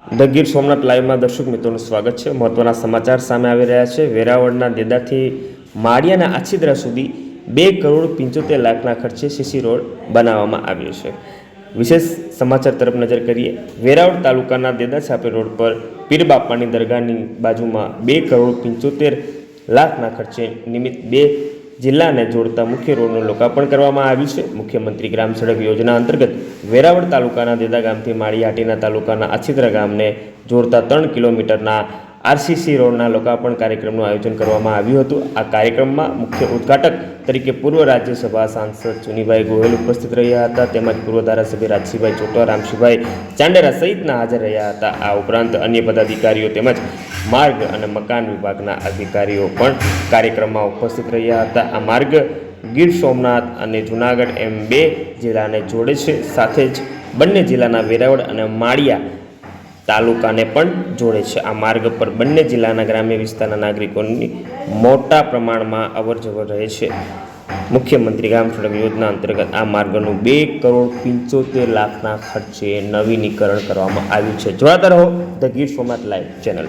The Gir Somnath લાઈવમાં દર્શક મિત્રોનું સ્વાગત છે। મહત્વના સમાચાર સામે આવી રહ્યા છે। વેરાવળના દેદાથી માળિયાના આછીદરા સુધી 2,75,00,000ના ખર્ચે સીસી રોડ બનાવવામાં આવ્યો છે। વિશેષ સમાચાર તરફ નજર કરીએ। વેરાવળ તાલુકાના દેદા છાપી રોડ પર પીર બાપાની દરગાહની બાજુમાં 2,75,00,000ના ખર્ચે નિમિત્ત 2 જિલ્લાને જોડતા મુખ્ય રોડનું લોકાર્પણ કરવામાં આવ્યું છે। મુખ્યમંત્રી ગ્રામ સડક યોજના અંતર્ગત વેરાવળ તાલુકાના દેદા ગામથી માળિયાહાટીના તાલુકાના આછીદરા ગામને જોડતા 3 કિલોમીટરના આરસીસી રોડના લોકાર્પણ કાર્યક્રમનું આયોજન કરવામાં આવ્યું હતું। આ કાર્યક્રમમાં મુખ્ય ઉદ્ઘાટક તરીકે પૂર્વ રાજ્યસભા સાંસદ ચુનીભાઈ ગોહિલ ઉપસ્થિત રહ્યા હતા, તેમજ પૂર્વ ધારાસભ્ય રાજસિંહભાઈ ચોટવા, રામસિંહભાઈ ચાંડેરા સહિતના હાજર રહ્યા હતા। આ ઉપરાંત અન્ય પદાધિકારીઓ તેમજ માર્ગ અને મકાન વિભાગના અધિકારીઓ પણ કાર્યક્રમમાં ઉપસ્થિત રહ્યા હતા। આ માર્ગ ગીર સોમનાથ અને જૂનાગઢ એમ 2 જિલ્લાને જોડે છે, સાથે જ બંને જિલ્લાના વેરાવળ અને માળિયા તાલુકાને પણ જોડે છે। આ માર્ગ પર બંને જિલ્લાના ગ્રામ્ય વિસ્તારના નાગરિકોની મોટા પ્રમાણમાં અવરજવર રહે છે। મુખ્યમંત્રી ગ્રામ સડક યોજના અંતર્ગત આ માર્ગનું 2,75,00,000ના ખર્ચે નવીનીકરણ કરવામાં આવ્યું છે। જોડાતા રહો the Gir Somnath live channel.